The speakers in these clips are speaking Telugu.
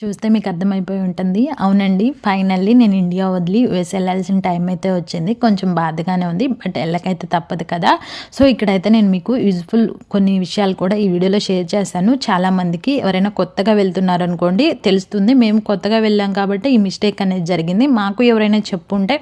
చూస్తే మీకు అర్థమైపోయి ఉంటుంది. అవునండి. ఫైనల్లీ నేను ఇండియా వదిలి యూఎస్ ఎళ్ళాల్సిన టైం అయితే వచ్చింది. కొంచెం బాధగానే ఉంది. బట్ ఎళ్ళకైతే తప్పదు కదా! సో, ఇక్కడైతే నేను మీకు యూజ్‌ఫుల్ కొన్ని విషయాలు కూడా ఈ వీడియోలో షేర్ చేశాను. చాలామందికి ఎవరైనా కొత్తగా వెళ్తున్నారనుకోండి తెలుస్తుంది. మేము కొత్తగా వెళ్ళాం కాబట్టి ఈ మిస్టేక్ అనేది జరిగింది. మాకు ఎవరైనా చెప్పుంటే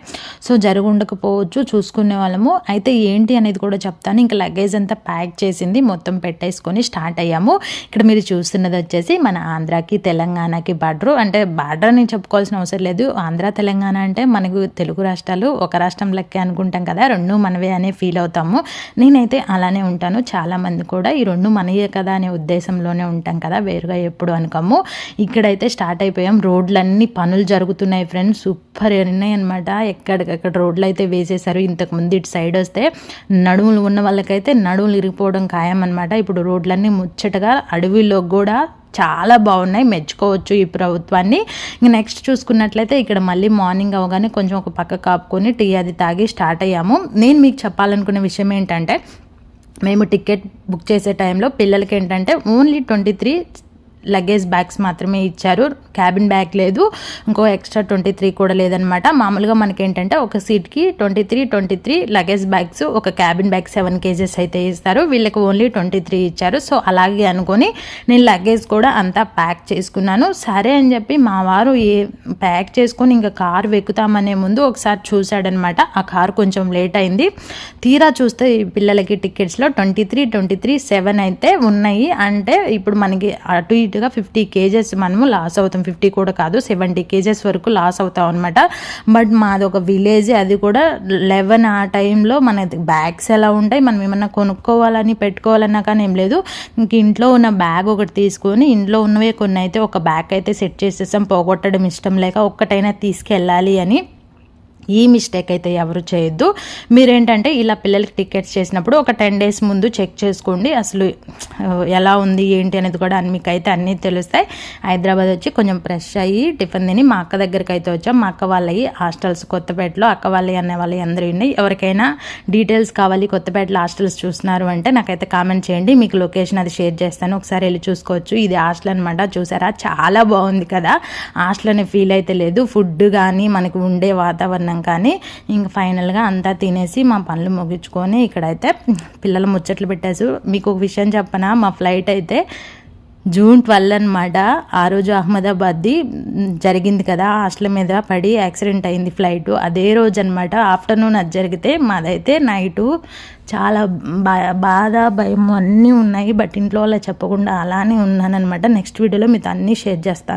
సో, జరుగుండకపోవచ్చు చూసుకునేవాళ్ళము. అయితే ఏంటి అనేది కూడా చెప్తాను. ఇంక లగేజ్ అంతా ప్యాక్ చేసింది. మొత్తం పెట్టేసుకొని స్టార్ట్ అయ్యాము. ఇక్కడ మీరు చూస్తున్నది వచ్చేసి మన ఆంధ్రాకి, తెలంగాణకి బార్డరు. అంటే బార్డర్ అని చెప్పుకోవాల్సిన అవసరం లేదు. ఆంధ్ర, తెలంగాణ అంటే మనకు తెలుగు రాష్ట్రాలు ఒక రాష్ట్రం లెక్కే అనుకుంటాం కదా! 2 మనవే అనే ఫీల్ అవుతాము. నేనైతే అలానే ఉంటాను. చాలామంది కూడా ఈ 2 మనయే కదా అనే ఉద్దేశంలోనే ఉంటాం కదా! వేరుగా ఎప్పుడు అనుకోము. ఇక్కడైతే స్టార్ట్ అయిపోయాం. రోడ్లన్నీ పనులు జరుగుతున్నాయి ఫ్రెండ్స్. సూపర్ ఉన్నాయన్నమాట. ఎక్కడికక్కడ రోడ్లు అయితే వేసేశారు. ఇంతకుముందు ఇటు సైడ్ వస్తే నడుములు ఉన్న వాళ్ళకైతే నడుములు ఇరిగిపోవడం ఖాయం అనమాట. ఇప్పుడు రోడ్లన్నీ ముచ్చటగా అడవిలో కూడా చాలా బాగున్నాయి. మెచ్చుకోవచ్చు ఈ ప్రభుత్వాన్ని. ఇంక నెక్స్ట్ చూసుకున్నట్లయితే ఇక్కడ మళ్ళీ మార్నింగ్ అవ్వగానే కొంచెం ఒక పక్క కాపుకొని టీ అది తాగి స్టార్ట్ అయ్యాము. నేను మీకు చెప్పాలనుకునే విషయం ఏంటంటే మేము టికెట్ బుక్ చేసే టైంలో పిల్లలకి ఏంటంటే ఓన్లీ 23 లగేజ్ బ్యాగ్స్ మాత్రమే ఇచ్చారు. క్యాబిన్ బ్యాగ్ లేదు. ఇంకో ఎక్స్ట్రా 23 కూడా లేదనమాట. మామూలుగా మనకేంటంటే ఒక సీట్కి 23 లగేజ్ బ్యాగ్స్, ఒక క్యాబిన్ బ్యాగ్ 7 కేజెస్ అయితే ఇస్తారు. వీళ్ళకి ఓన్లీ 23 ఇచ్చారు. సో అలాగే అనుకొని నేను లగేజ్ కూడా అంతా ప్యాక్ చేసుకున్నాను. సరే అని చెప్పి మా వారు ప్యాక్ చేసుకొని ఇంకా కారు ఎక్కుతామనే ముందు ఒకసారి చూశాడనమాట. ఆ కారు కొంచెం లేట్ అయింది. తీరా చూస్తే ఈ పిల్లలకి టికెట్స్లో 23, 7 అయితే ఉన్నాయి. అంటే ఇప్పుడు మనకి అటు ఇటుగా 50 కేజెస్ మనము లాస్ అవుతాం. 50 కూడా కాదు, 70 కేజెస్ వరకు లాస్ అవుతాం అనమాట. బట్ మాది ఒక విలేజ్, అది కూడా 11 ఆ టైంలో మన బ్యాగ్స్ ఎలా ఉంటాయి, మనం ఏమన్నా కొనుక్కోవాలని పెట్టుకోవాలన్నా కానీ ఏం లేదు. ఇంక ఇంట్లో ఉన్న బ్యాగ్ ఒకటి తీసుకొని ఇంట్లో ఉన్నవే కొన్ని అయితే ఒక బ్యాగ్ అయితే సెట్ చేసేసాం. పోగొట్టడం ఇష్టం లేక ఒక్కటైనా తీసుకెళ్ళాలి అని. ఈ మిస్టేక్ అయితే ఎవరు చేయొద్దు. మీరేంటంటే ఇలా పిల్లలకి టికెట్స్ చేసినప్పుడు ఒక 10 డేస్ ముందు చెక్ చేసుకోండి. అసలు ఎలా ఉంది ఏంటి అనేది కూడా మీకైతే అన్నీ తెలుస్తాయి. హైదరాబాద్ వచ్చి కొంచెం ఫ్రెష్ అయ్యి టిఫిన్ తిని మా అక్క దగ్గరికి అయితే వచ్చాం. మా అక్క వాళ్ళవి హాస్టల్స్ కొత్తపేటలో, అక్క వాళ్ళవి అనే వాళ్ళు అందరూ ఉన్నాయి. ఎవరికైనా డీటెయిల్స్ కావాలి, కొత్తపేటలో హాస్టల్స్ చూస్తున్నారు అంటే నాకైతే కామెంట్ చేయండి. మీకు లొకేషన్ అది షేర్ చేస్తాను, ఒకసారి వెళ్ళి చూసుకోవచ్చు. ఇది హాస్టల్ అనమాట. చూసారా చాలా బాగుంది కదా. హాస్టల్ అనే ఫీల్ అయితే లేదు. ఫుడ్ కానీ మనకు ఉండే వాతావరణం కానీ. ఇంక ఫైనల్గా అంతా తినేసి మా పనులు ముగించుకొని ఇక్కడైతే పిల్లలు ముచ్చట్లు పెట్టేసి మీకు ఒక విషయం చెప్పనా, మా ఫ్లైట్ అయితే జూన్ 12 అనమాట. ఆ రోజు అహ్మదాబాద్ది జరిగింది కదా, హాస్టల్ మీద పడి యాక్సిడెంట్ అయింది ఫ్లైట్. అదే రోజు అనమాట. ఆఫ్టర్నూన్ అది జరిగితే మాదైతే నైటు చాలా బాధ, భయం అన్నీ ఉన్నాయి. బట్ ఇంట్లో అలా చెప్పకుండా అలానే ఉన్నానమాట. నెక్స్ట్ వీడియోలో మీతో అన్నీ షేర్ చేస్తాను.